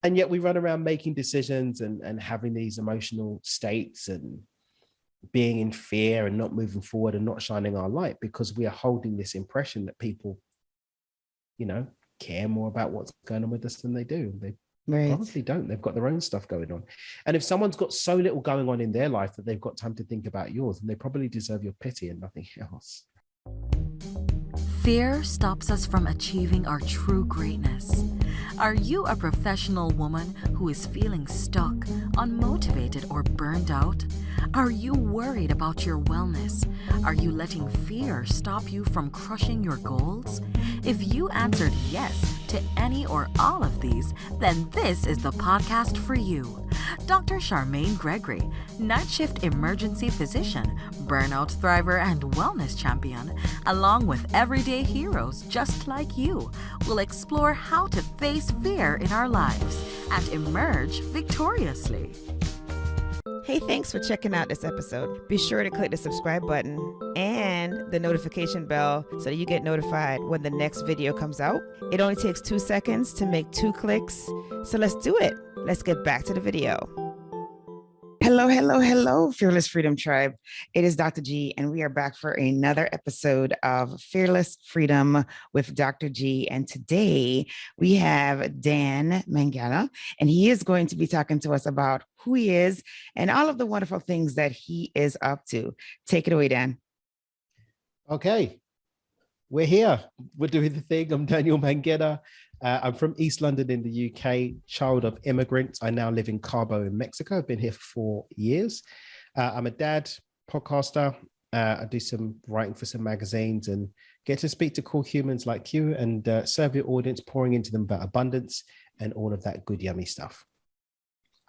And yet we run around making decisions and having these emotional states and being in fear and not moving forward and not shining our light because we are holding this impression that people, care more about what's going on with us than they do. They probably don't. They've got their own stuff going on. And if someone's got so little going on in their life that they've got time to think about yours, then they probably deserve your pity and nothing else. Fear stops us from achieving our true greatness. Are you a professional woman who is feeling stuck, unmotivated, or burned out? Are you worried about your wellness? Are you letting fear stop you from crushing your goals? If you answered yes to any or all of these, then this is the podcast for you. Dr. Charmaine Gregory, night shift emergency physician, burnout thriver, and wellness champion, along with everyday heroes just like you, will explore how to face fear in our lives and emerge victoriously. Hey, thanks for checking out this episode. Be sure to click the subscribe button and the notification bell so that you get notified when the next video comes out. It only takes 2 seconds to make 2 clicks. So let's do it. Let's get back to the video. Hello, Fearless Freedom Tribe. It is Dr. G, and we are back for another episode of Fearless Freedom with Dr. G. And today we have Dan Mangena, and he is going to be talking to us about who he is and all of the wonderful things that he is up to. Take it away, Dan. Okay, we're here. We're doing the thing. I'm Daniel Mangena. I'm from East London in the UK, child of immigrants. I now live in Cabo in Mexico. I've been here for 4 years. I'm a dad, podcaster. I do some writing for some magazines and get to speak to cool humans like you and serve your audience, pouring into them about abundance and all of that good, yummy stuff.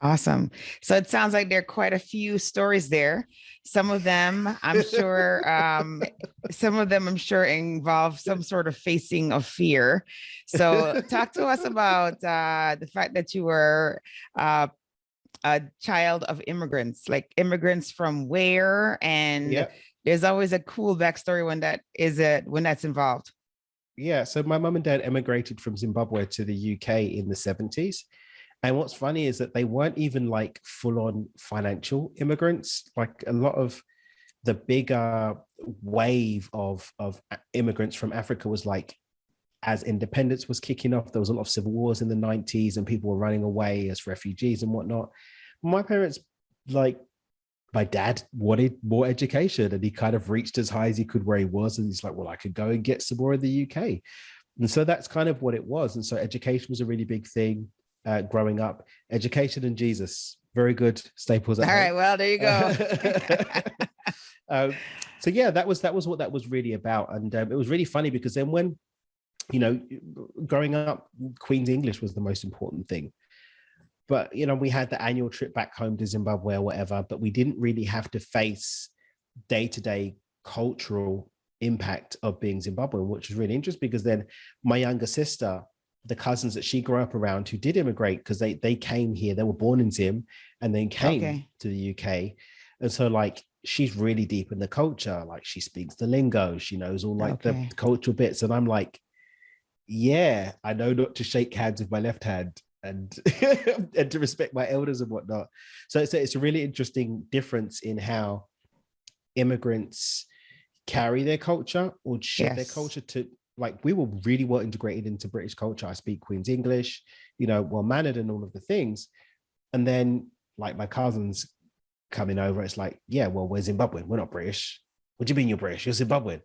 Awesome. So it sounds like there are quite a few stories there. Some of them, I'm sure, involve some sort of facing of fear. So talk to us about the fact that you were a child of immigrants, like immigrants from where? And there's always a cool backstory when that's involved. Yeah. So my mum and dad emigrated from Zimbabwe to the UK in the 70s. And what's funny is that they weren't even like full-on financial immigrants. Like a lot of the bigger wave of immigrants from Africa was like, as independence was kicking off, there was a lot of civil wars in the 90s and people were running away as refugees and whatnot. My parents, like, my dad wanted more education and he kind of reached as high as he could where he was. And he's like, well, I could go and get some more in the UK. And so that's kind of what it was. And so education was a really big thing. Growing up, education and Jesus, very good staples. All right, well, there you go. So yeah, that was what that was really about, and it was really funny because then when, growing up, Queen's English was the most important thing. But we had the annual trip back home to Zimbabwe or whatever, but we didn't really have to face day-to-day cultural impact of being Zimbabwean, which was really interesting because then my younger sister, the cousins that she grew up around who did immigrate because they came here, they were born in Zim and then came to the UK. And so like, she's really deep in the culture. Like she speaks the lingo, she knows all like the cultural bits. And I'm like, yeah, I know not to shake hands with my left hand and, and to respect my elders and whatnot. So it's a really interesting difference in how immigrants carry their culture or share their culture to, like, we were really well integrated into British culture. I speak Queen's English, well-mannered and all of the things. And then like my cousins coming over, it's like, yeah, well, we're Zimbabwean. We're not British. What do you mean you're British? You're Zimbabwean.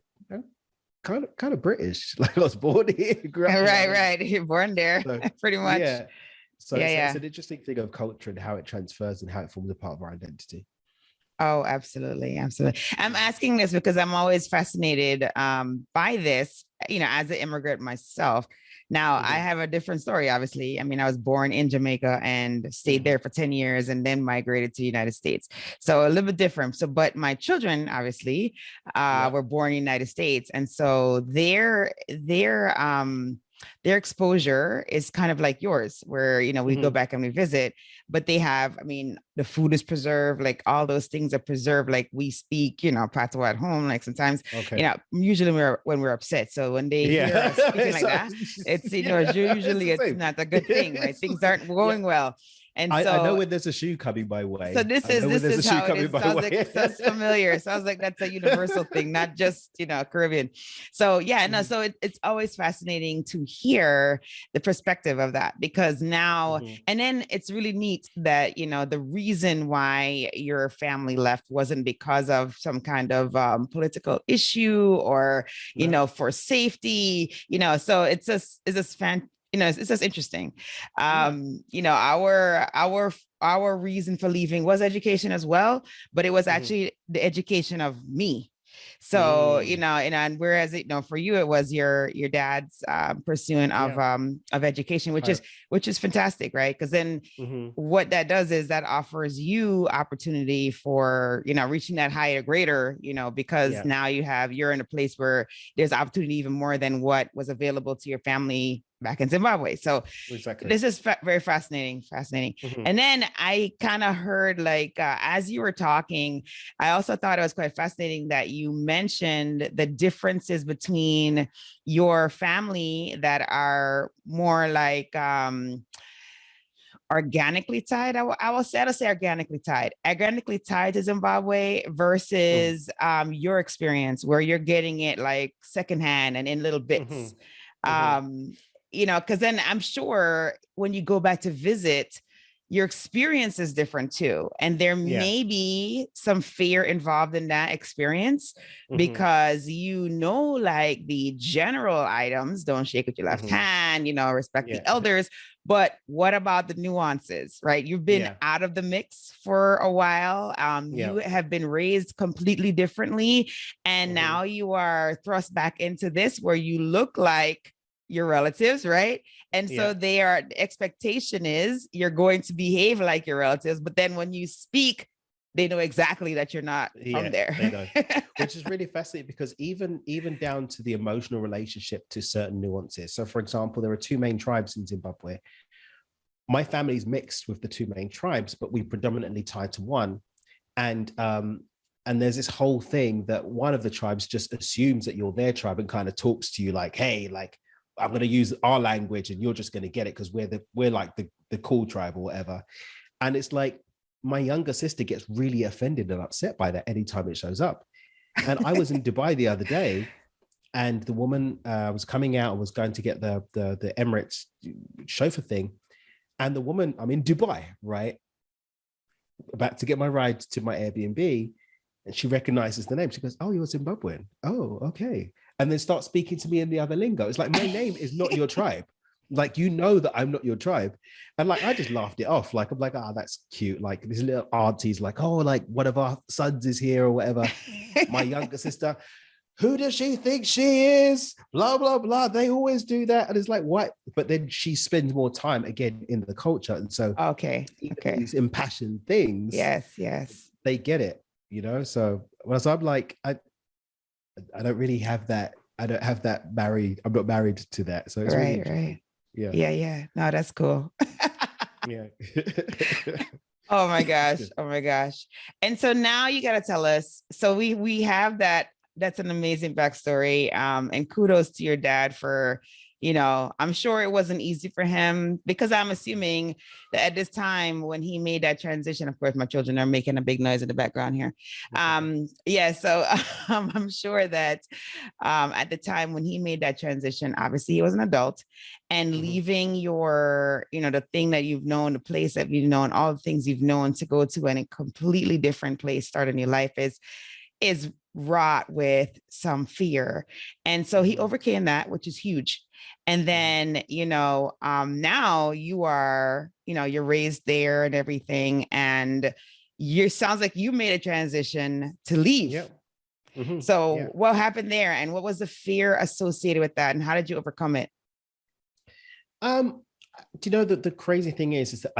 Kind of British. Like I was born here. Right. You're born there, so, pretty much. Yeah. So it's an interesting thing of culture and how it transfers and how it forms a part of our identity. Oh, absolutely. I'm asking this because I'm always fascinated by this, as an immigrant myself. Now, I have a different story, obviously. I mean, I was born in Jamaica and stayed there for 10 years and then migrated to the United States. So a little bit different. So, but my children, obviously, were born in the United States. And so their their exposure is kind of like yours, where, you know, we go Mhm. back and we visit, but they have, I mean, the food is preserved, like all those things are preserved. Like we speak, you know, patois at home, like sometimes, you Okay. know, usually when we're upset. So when they hear Yeah. us speaking like So, that, it's, you know, yeah, it's usually the it's same. not a good thing, right? It's Things aren't yeah. going well. And I know so when there's a shoe coming my so way. this I is know when this there's a is shoe how it coming is. my Sounds like way. sounds familiar. Sounds like that's a universal thing, not just, you know, Caribbean. So yeah, no. Mhm. So it's always fascinating to hear the perspective of that, because now, Mhm. and then it's really neat that, you know, the reason why your family left wasn't because of some kind of political issue or, you No. know, for safety, you know. So it's just you know, it's just interesting. Yeah. You know, our reason for leaving was education as well, but it was Mhm. actually the education of me. So, you Mm. know, and whereas it, you know, for you it was your dad's pursuing Yeah. of education, Right. which is fantastic, right? Because then Mhm. what that does is that offers you opportunity for, you know, reaching that higher greater, you know, because Yeah. now you're in a place where there's opportunity even more than what was available to your family back in Zimbabwe. So Exactly. this is very fascinating. Mhm. And then I kind of heard, like, as you were talking, I also thought it was quite fascinating that you mentioned the differences between your family that are more like organically tied. I will say organically tied to Zimbabwe Mhm. versus your experience where you're getting it like secondhand and in little bits. Mhm. Mhm. You know, because then I'm sure when you go back to visit, your experience is different too. And there Yeah. may be some fear involved in that experience Mhm. because, you know, like the general items, don't shake with your left Mhm. hand, you know, respect the Yeah. elders. But what about the nuances, right? You've been Yeah. out of the mix for a while. Yeah. You have been raised completely differently. And Mhm. now you are thrust back into this where you look like your relatives, right? And so Yeah. the expectation is you're going to behave like your relatives, but then when you speak, they know exactly that you're not from Yeah. They there. know. Which is really fascinating because even down to the emotional relationship to certain nuances. So, for example, there are two main tribes in Zimbabwe. My family's mixed with the two main tribes, but we predominantly tied to one. And and there's this whole thing that one of the tribes just assumes that you're their tribe and kind of talks to you like, hey, like I'm going to use our language and you're just going to get it because we're like the cool tribe or whatever. And it's like my younger sister gets really offended and upset by that anytime it shows up. And I was in Dubai the other day, and the woman was coming out and was going to get the Emirates chauffeur thing. And the woman, I'm in Dubai, right? About to get my ride to my Airbnb, and she recognizes the name. She goes, "Oh, you're Zimbabwean. Oh, okay." And then starts speaking to me in the other lingo. It's like, my name is not your tribe. Like, you know that I'm not your tribe. And like, I just laughed it off. Like, I'm like, ah, oh, that's cute. Like, this little auntie's like, oh, like one of our sons is here or whatever. My younger sister, who does she think she is? Blah, blah, blah. They always do that. And it's like, what? But then she spends more time again in the culture. And so Okay. even Okay. these impassioned things, Yes. Yes. they get it, you know? So whereas I'm like, I don't really have that. I don't have that married. I'm not married to that. So it's really Right. interesting. Right. Yeah. Yeah. Yeah. No, that's cool. Yeah. Oh my It's gosh. good. Oh my gosh. And so now you got to tell us. So we have that. That's an amazing backstory. And kudos to your dad for, you know, I'm sure it wasn't easy for him because I'm assuming that at this time when he made that transition, of course, my children are making a big noise in the background here. Okay. Yeah. So I'm sure that at the time when he made that transition, obviously he was an adult, and Mhm. leaving your, you know, the thing that you've known, the place that you've known, all the things you've known to go to a completely different place, start a new life is wrought with some fear. And so he Mhm. overcame that, which is huge. And then, you know, now you are, you know, you're raised there and everything. And you sounds like you made a transition to leave. Yeah. Mhm. So Yeah. what happened there, and what was the fear associated with that, and how did you overcome it? Um, do you know that the crazy thing is that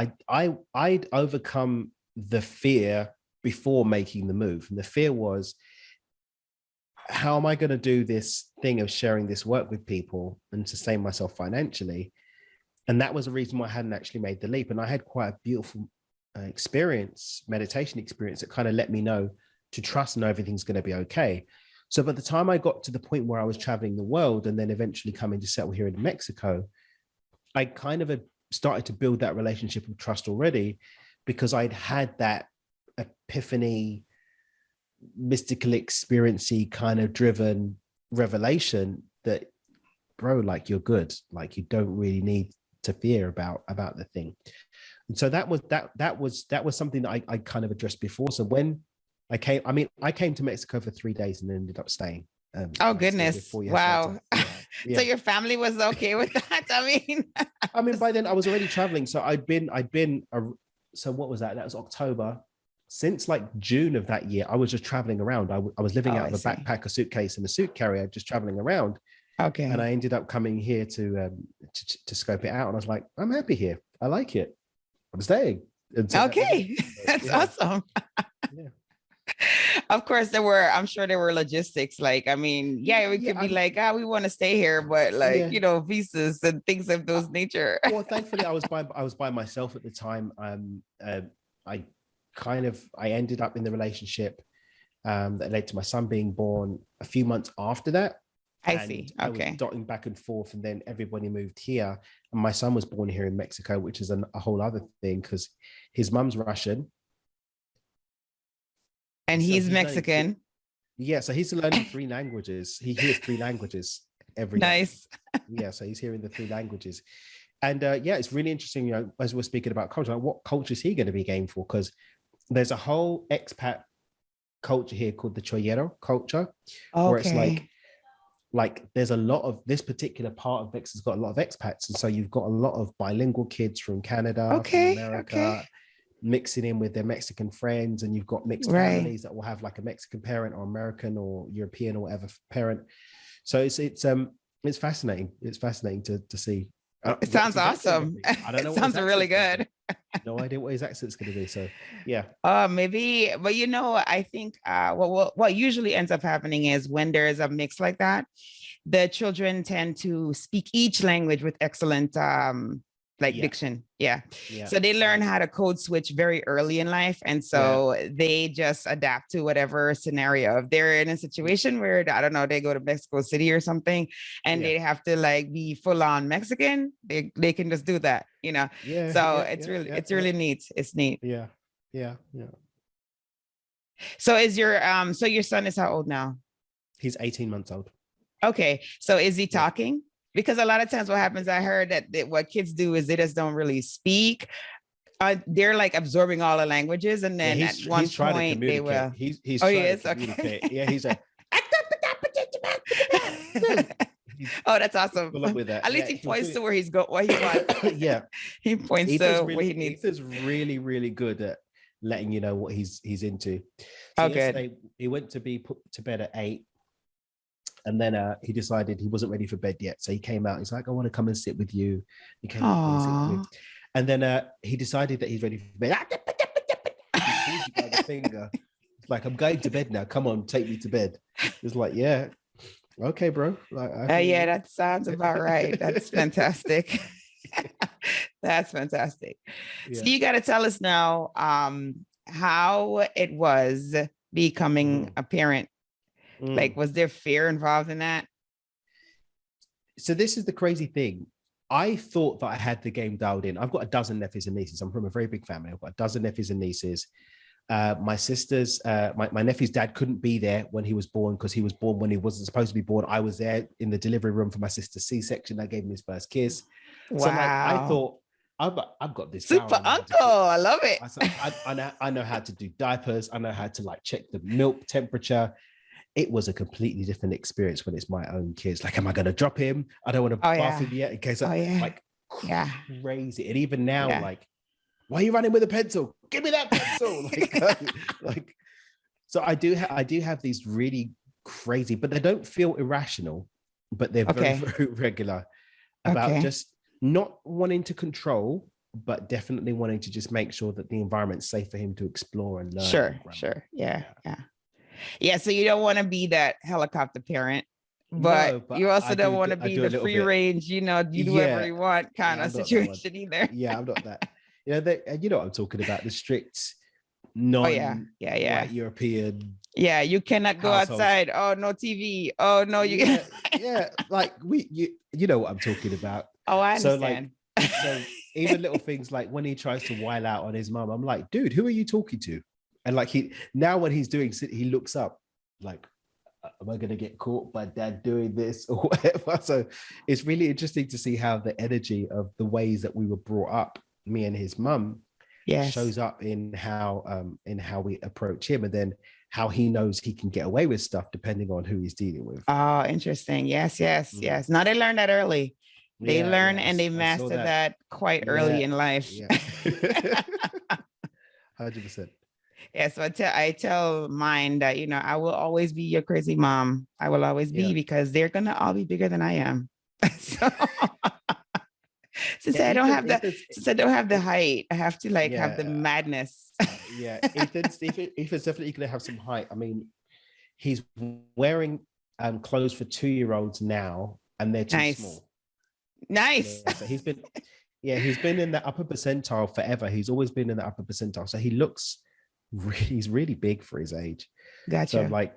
I'd overcome the fear before making the move. And the fear was how am I going to do this thing of sharing this work with people and sustain myself financially? And that was the reason why I hadn't actually made the leap. And I had quite a beautiful meditation experience that kind of let me know to trust and know everything's going to be okay. So by the time I got to the point where I was traveling the world and then eventually coming to settle here in Mexico, I kind of had started to build that relationship of trust already, because I'd had that epiphany, mystical experience-y kind of driven revelation that, bro, like, you're good. Like, you don't really need to fear about the thing. And so that was something that I kind of addressed before. So when I came to Mexico for 3 days and ended up staying. Oh goodness! Wow. Yeah. So your family was okay with that? I mean, by then I was already traveling. So so what was that? That was October. Since like June of that year, I was just traveling around. I was living out of a backpack, a suitcase, and a suit carrier, just traveling around. Okay. And I ended up coming here to scope it out. And I was like, I'm happy here. I like it. I'm staying. So okay. That's awesome. Yeah. Of course, I'm sure there were logistics. Like, I mean, we could be like, we want to stay here, but like, visas and things of those nature. Well, thankfully, I was by myself at the time. I ended up in the relationship that led to my son being born a few months after that. I see. Okay. I was dotting back and forth, and then everybody moved here, and my son was born here in Mexico, which is a whole other thing because his mum's Russian. And he's Mexican. So he's learning 3 languages. He hears 3 languages every day. Nice. Yeah, so he's hearing the 3 languages. And it's really interesting, as we're speaking about culture, like what culture is he going to be game for? Because there's a whole expat culture here called the Chollero culture, where it's like there's a lot of this particular part of Mexico's got a lot of expats. And so you've got a lot of bilingual kids from Canada, from America, mixing in with their Mexican friends, and you've got mixed families that will have like a Mexican parent or American or European or whatever parent. So it's fascinating. It's fascinating to see. It sounds awesome. I don't know. It sounds really good. No idea what his accent's going to be. So yeah. Maybe, but I think what usually ends up happening is when there is a mix like that, the children tend to speak each language with excellent diction. Yeah. So they learn how to code switch very early in life. And so they just adapt to whatever scenario. If they're in a situation where, I don't know, they go to Mexico City or something and they have to like be full on Mexican, they can just do that, So it's really neat. It's neat. Yeah. So your son is how old now? He's 18 months old. Okay. So is he talking? Because a lot of times what happens, I heard that what kids do is they just don't really speak. They're like absorbing all the languages, and then at one point they will. He's trying to communicate. Okay. Yeah, he's a. Oh, that's awesome. With that. At least he points to where he's going, what he wants. Yeah, he points to where he needs. Ethan's really, really good at letting you know what he's into. So good. He went to be put to bed at 8. And then he decided he wasn't ready for bed yet. So he came out. He's like, I want to come and sit with you. He came out and sit with me. And then he decided that he's ready for bed. He pulls you by the finger. It's like, I'm going to bed now. Come on, take me to bed. It's like, yeah. Okay, bro. Like, that sounds about right. That's fantastic. That's fantastic. Yeah. So you got to tell us now how it was becoming a parent. Like, was there fear involved in that? So this is the crazy thing. I thought that I had the game dialed in. I've got a dozen nephews and nieces. I'm from a very big family. I've got a dozen nephews and nieces. My sister's, my nephew's dad couldn't be there when he was born because he was born when he wasn't supposed to be born. I was there in the delivery room for my sister's C-section. I gave him his first kiss. Wow. So I thought, I've got this. Super uncle. I love it. I know how to do diapers. I know how to like check the milk temperature. It was a completely different experience when it's my own kids. Like, am I going to drop him? I don't want to bath him yet in case crazy. And even now, like, why are you running with a pencil? Give me that pencil. So I do have these really crazy, but they don't feel irrational, but they're very, very regular about just not wanting to control, but definitely wanting to just make sure that the environment's safe for him to explore and learn. Sure. Yeah. Yeah, so you don't want to be that helicopter parent, but No, but you also I don't do want to I be do a the little free bit. range, you do whatever Yeah, you want kind yeah, of I'm not that one. situation either. Yeah, I'm not that. And you know what I'm talking about, the strict Oh yeah, non-white European yeah. You cannot go households. outside. Oh, no TV. Oh no, you can. Yeah, yeah, like you know what I'm talking about. Oh, I So like, understand. so even little things like when he tries to while out on his mum, I'm like, dude, who are you talking to? And like he now when he's doing, he looks up like, am I going to get caught by dad doing this or whatever? So it's really interesting to see how the energy of the ways that we were brought up, me and his mum, Yes. shows up in how we approach him, and then how he knows he can get away with stuff depending on who he's dealing with. Oh, interesting. Yes, yes, Mm. yes. Now they learn that early. They Yeah, learn yeah, and they I saw master that. that quite early Yeah, in life. yeah. 100%. Yeah, so I tell mine that I will always be your crazy mom. I will always Yeah, be because they're gonna all be bigger than I am. So since yeah. I don't have the Ethan's since I don't have the height, I have to like have the yeah, madness. yeah. Ethan's definitely gonna have some height. I mean, he's wearing clothes for 2-year-olds now, and they're too Nice. small. Nice. Yeah, so he's been in the upper percentile forever. He's always been in the upper percentile. So he's really big for his age. So Gotcha. like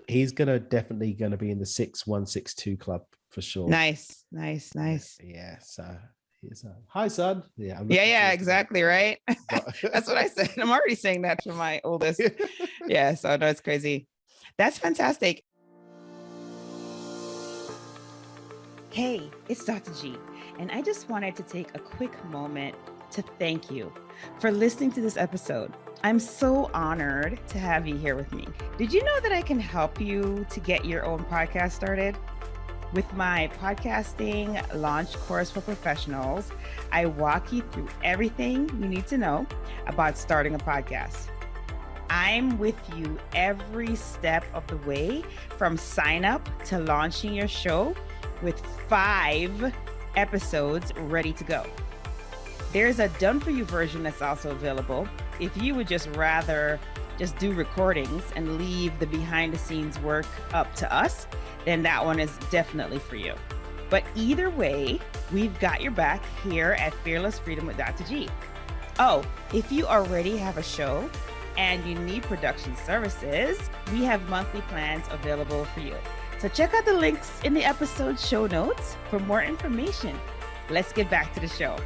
he's definitely gonna be in the 6'1", 6'2" club for sure. Nice. Nice. Nice. Yeah. So he's hi son. Yeah, I'm Yeah, looking yeah, forward to that. exactly, right? But That's what I said. I'm already saying that to my oldest. Yeah, so no, it's crazy. That's fantastic. Hey, it's Dr. G, and I just wanted to take a quick moment to thank you for listening to this episode. I'm so honored to have you here with me. Did you know that I can help you to get your own podcast started? With my podcasting launch course for professionals, I walk you through everything you need to know about starting a podcast. I'm with you every step of the way, from sign up to launching your show, with 5 episodes ready to go. There's a done for you version that's also available if you would just rather just do recordings and leave the behind the scenes work up to us, then that one is definitely for you. But either way, we've got your back here at Fearless Freedom with Dr. G. Oh, if you already have a show and you need production services, we have monthly plans available for you. So check out the links in the episode show notes for more information. Let's get back to the show.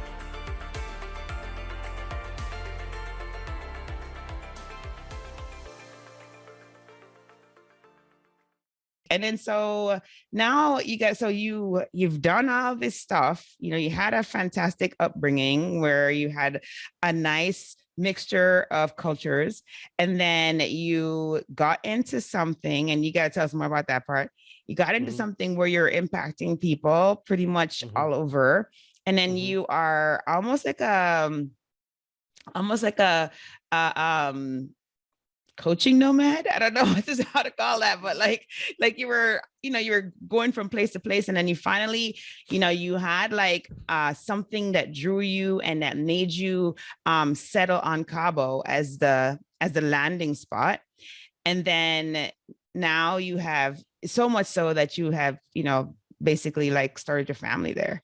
And then so now you've done all this stuff. You had a fantastic upbringing where you had a nice mixture of cultures, and then you got into something, and you got to tell us more about that part. You got into something where you're impacting people pretty much all over, and then you are almost like a coaching nomad. I don't know how to call that, but like you were going from place to place, and then you finally, you had like something that drew you and that made you settle on Cabo as the landing spot. And then now you have so much so that you have, basically like started your family there.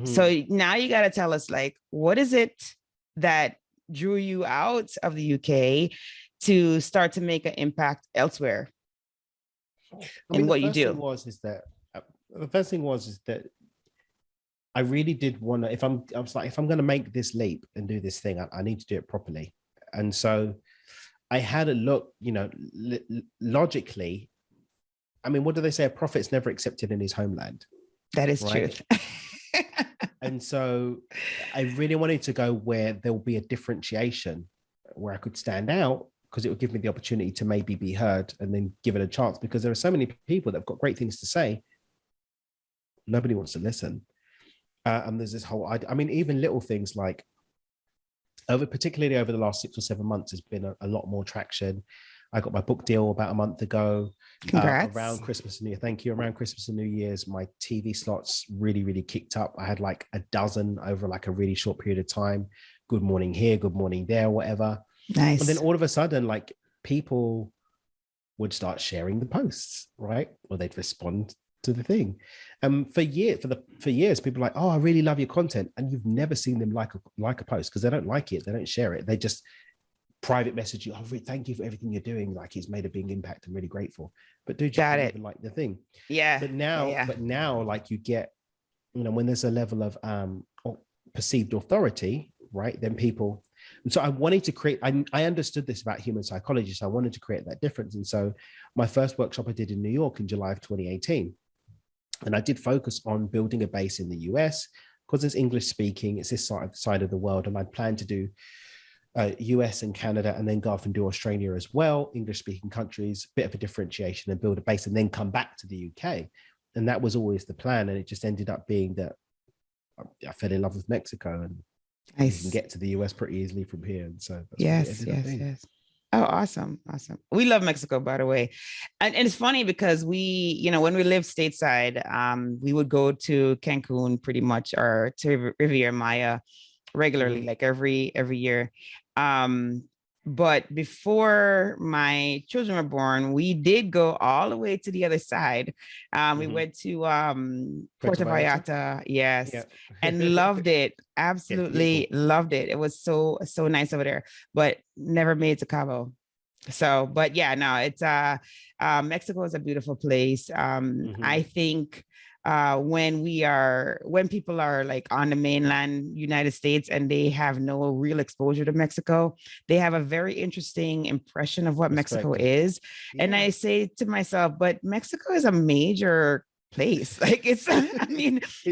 So now you got to tell us, like, what is it that drew you out of the UK to start to make an impact elsewhere? I mean, in what you the first thing was that I really did want to, I was like, if I'm going to make this leap and do this thing, I need to do it properly. And so I had a look, logically. I mean, what do they say? A prophet's never accepted in his homeland. That is right? truth. And so I really wanted to go where there will be a differentiation, where I could stand out, because it would give me the opportunity to maybe be heard and then give it a chance, because there are so many people that have got great things to say. Nobody wants to listen. And there's this whole, I mean, even little things like, particularly over the last 6 or 7 months, there's been a lot more traction. I got my book deal about a month ago. Congrats. Around Christmas and New Year. Thank you. Around Christmas and New Year's, my TV slots really, really kicked up. I had like a dozen over like a really short period of time. Good morning here, good morning there, whatever. Nice. And then all of a sudden, like, people would start sharing the posts, right? Or they'd respond to the thing. For years, people are like, oh, I really love your content. And you've never seen them like a post because they don't like it. They don't share it. They just private message you, oh, thank you for everything you're doing. Like, it's made a big impact. I'm really grateful. But dude, you don't even like the thing. Yeah. But now, like, you get, when there's a level of perceived authority, right? Then people, and so I wanted to create, I understood this about human psychology. So I wanted to create that difference. And so my first workshop I did in New York in July of 2018. And I did focus on building a base in the US because it's English speaking, it's this side of the world. And I planned to do US and Canada, and then go off and do Australia as well, English speaking countries, bit of a differentiation and build a base and then come back to the UK. And that was always the plan. And it just ended up being that I fell in love with Mexico, and you can get to the US pretty easily from here. And so that's yes. Oh, awesome. We love Mexico, by the way. And it's funny because we, when we lived stateside, we would go to Cancun pretty much, or to Riviera Maya regularly, like every year. But before my children were born, we did go all the way to the other side. We went to Puerto Vallarta, yes, and loved it. Absolutely loved it. It was so nice over there, but never made to Cabo. So, but yeah, no, it's Mexico is a beautiful place. I think when people are like on the mainland United States and they have no real exposure to Mexico, they have a very interesting impression of what Mexico is. Yeah. And I say to myself, but Mexico is a major place. Like it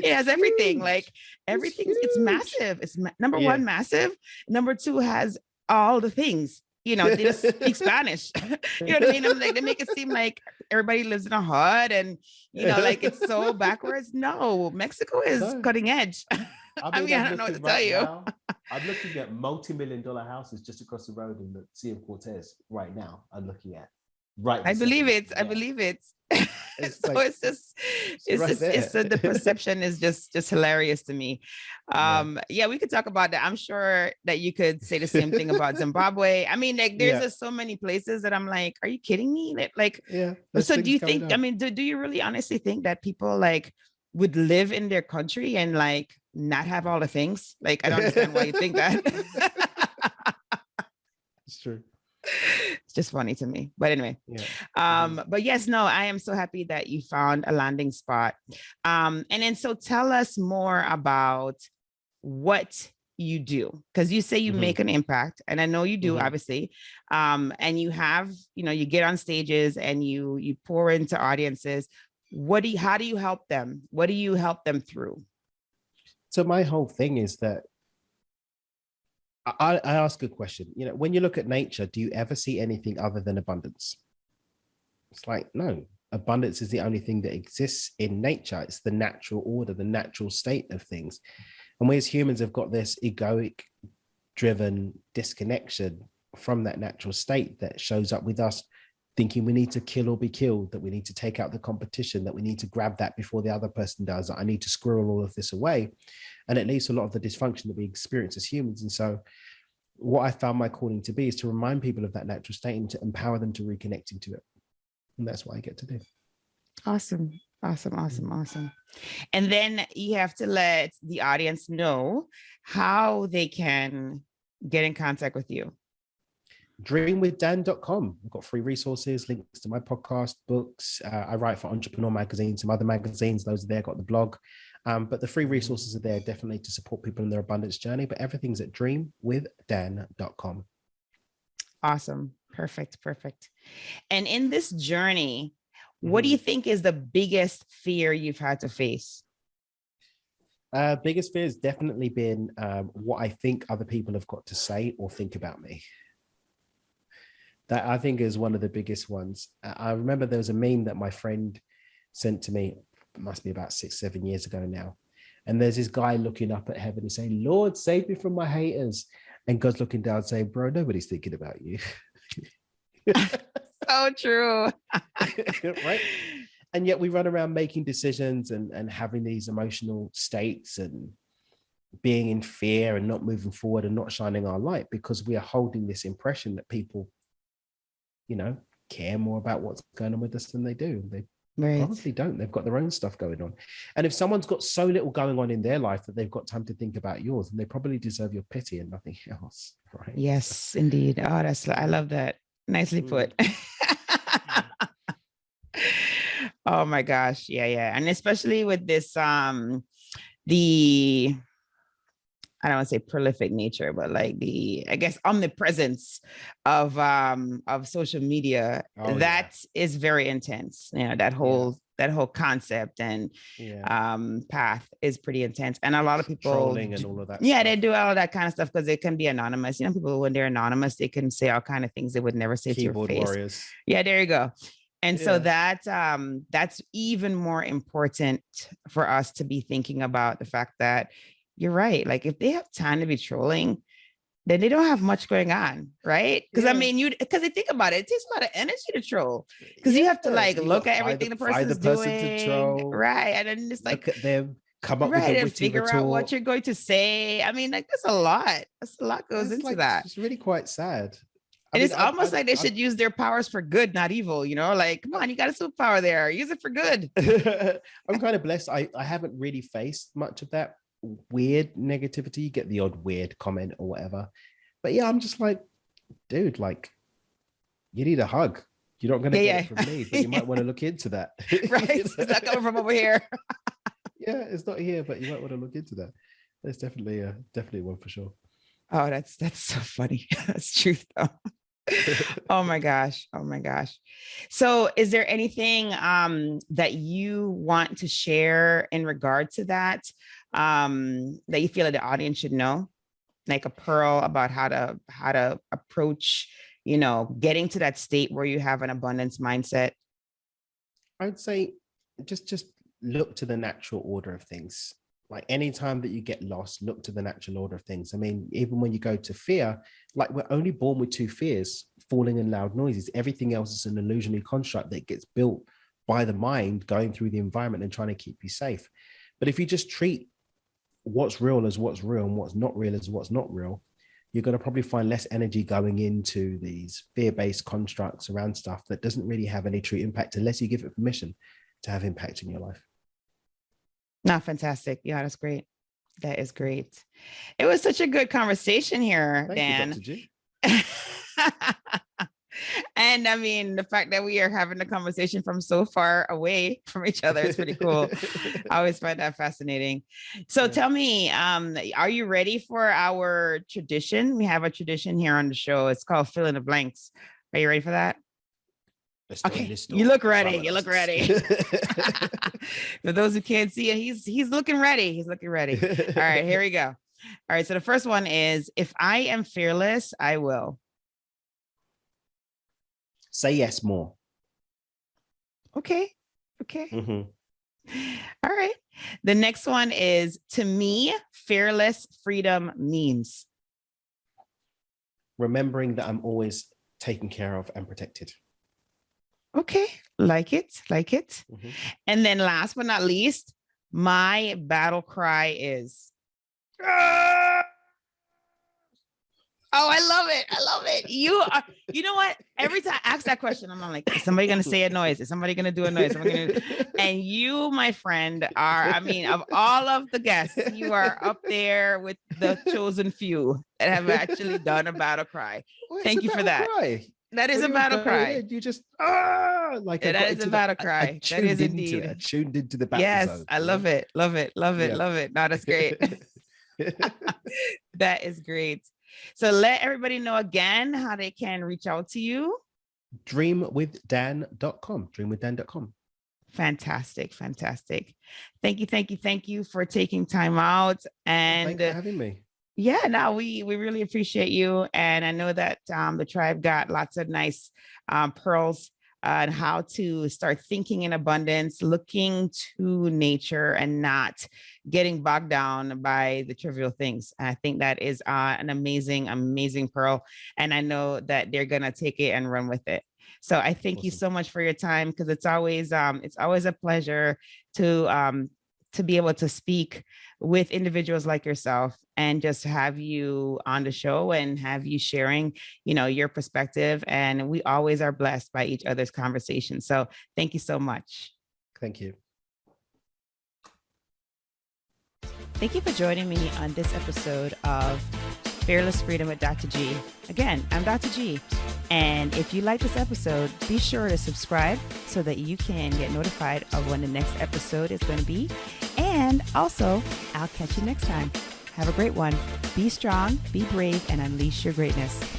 has everything, like everything. It's massive. It's number one, massive. Number two, has all the things. They just speak Spanish. You know what I mean? I'm like, they make it seem like everybody lives in a hut and, like it's so backwards. No, Mexico is cutting edge. I don't know what to tell you. Now, I'm looking at multi-million-dollar houses just across the road in the Sea of Cortez right now. I'm looking at I believe it. The perception is just hilarious to me. We could talk about that. I'm sure that you could say the same thing about Zimbabwe. I mean, like there's just so many places that I'm like, are you kidding me? So do you think, do you really honestly think that people like would live in their country and like not have all the things? Like, I don't understand why you think that. It's true. It's just funny to me, but anyway. But yes, no, I am so happy that you found a landing spot. And then so tell us more about what you do, because you say you make an impact, and I know you do, obviously. And you have, you get on stages and you pour into audiences. How do you help them? What do you help them through? So my whole thing is that I ask a question, when you look at nature, do you ever see anything other than abundance? It's like, no, abundance is the only thing that exists in nature. It's the natural order, the natural state of things. And we as humans have got this egoic driven disconnection from that natural state that shows up with us thinking we need to kill or be killed, that we need to take out the competition, that we need to grab that before the other person does, that I need to squirrel all of this away. And it leads to a lot of the dysfunction that we experience as humans. And so what I found my calling to be is to remind people of that natural state and to empower them to reconnect into it. And that's what I get to do. Awesome. And then you have to let the audience know how they can get in contact with you. dreamwithdan.com. I've got free resources, links to my podcast, books. I write for Entrepreneur Magazine, some other magazines. Those are there. Got the blog. But the free resources are there definitely to support people in their abundance journey. But everything's at dreamwithdan.com. Awesome. Perfect. And in this journey, what do you think is the biggest fear you've had to face? Biggest fear has definitely been what I think other people have got to say or think about me. That I think is one of the biggest ones. I remember there was a meme that my friend sent to me. It must be about 6-7 years ago now. And there's this guy looking up at heaven and saying, Lord, save me from my haters. And God's looking down saying, bro, nobody's thinking about you. So true. Right? And yet we run around making decisions and having these emotional states and being in fear and not moving forward and not shining our light because we are holding this impression that people, care more about what's going on with us than they do. They Right. probably don't. They've got their own stuff going on. And if someone's got so little going on in their life that they've got time to think about yours, then they probably deserve your pity and nothing else. Right. Yes, indeed. Oh, I love that. Nicely put. Oh my gosh. Yeah, yeah. And especially with this the I don't want to say prolific nature, but like the, I guess, omnipresence of social media, that is very intense. You know, that whole concept and path is pretty intense. And a lot of people trolling and all of that. Yeah, they do all of that kind of stuff because it can be anonymous. You know, people, when they're anonymous, they can say all kind of things they would never say to your face. Keyboard warriors. Yeah, there you go. And so that's even more important for us to be thinking about the fact that you're right. Like if they have time to be trolling, then they don't have much going on, right? Because I mean, because they think about it, it takes a lot of energy to troll. Because you have to like look at everything the person's doing, right? And then just like look at them, come up with a witty figure retort. out what you're going to say. I mean, like that's a lot. That's a lot goes into that. It's really quite sad. And it's almost like they should use their powers for good, not evil, you know, like, come on, you got a superpower there. Use it for good. I'm kind of blessed. I haven't really faced much of that weird negativity. You get the odd weird comment or whatever. But yeah, I'm just like, dude, like, you need a hug. You're not going to get it from me, but you might want to look into that. Right. It's not coming from over here. Yeah, it's not here, but you might want to look into that. There's definitely one for sure. Oh, that's so funny. That's truth though. Oh my gosh. Oh my gosh. So is there anything that you want to share in regard to that, that you feel that the audience should know? Like a pearl about how to approach, you know, getting to that state where you have an abundance mindset? I'd say just look to the natural order of things. Like anytime that you get lost, look to the natural order of things. I mean, even when you go to fear, like we're only born with two fears, falling and loud noises. Everything else is an illusionary construct that gets built by the mind going through the environment and trying to keep you safe. But if you just treat what's real as what's real and what's not real as what's not real, you're going to probably find less energy going into these fear-based constructs around stuff that doesn't really have any true impact unless you give it permission to have impact in your life. No, fantastic. Yeah, that's great. That is great. It was such a good conversation here, Dan. Thank you, Dr. G. And I mean, the fact that we are having a conversation from so far away from each other is pretty cool. I always find that fascinating. So tell me, are you ready for our tradition? We have a tradition here on the show. It's called Fill in the Blanks. Are you ready for that? Okay, you look ready. You look ready. For those who can't see it, he's looking ready. He's looking ready. All right, here we go. All right, so the first one is, if I am fearless, I will say yes more. Okay. Mm-hmm. All right. The next one is, to me, fearless freedom means remembering that I'm always taken care of and protected. Okay, like it. Mm-hmm. And then last but not least, my battle cry is, oh, I love it. You know what? Every time I ask that question, I'm like, is somebody going to say a noise? Is somebody going to do a noise? And you, my friend, are, I mean, of all of the guests, you are up there with the chosen few that have actually done a battle cry. Well, thank you for that. Cry. That is a battle cry. You just like that is a battle cry. That is indeed. I tuned into the battle yes, zone. I love it. Love it. No, that's great. That is great. So let everybody know again how they can reach out to you. Dreamwithdan.com. Dreamwithdan.com. Fantastic. Thank you for taking time out. And thanks for having me. Yeah, no, we really appreciate you. And I know that the tribe got lots of nice pearls on how to start thinking in abundance, looking to nature and not getting bogged down by the trivial things. And I think that is an amazing pearl. And I know that they're going to take it and run with it. So I thank you so much for your time, because it's always a pleasure to be able to speak with individuals like yourself and just have you on the show and have you sharing, your perspective. And we always are blessed by each other's conversation. So thank you so much. Thank you. Thank you for joining me on this episode of Fearless Freedom with Dr. G. Again, I'm Dr. G. And if you like this episode, be sure to subscribe so that you can get notified of when the next episode is going to be. And also, I'll catch you next time. Have a great one. Be strong, be brave, and unleash your greatness.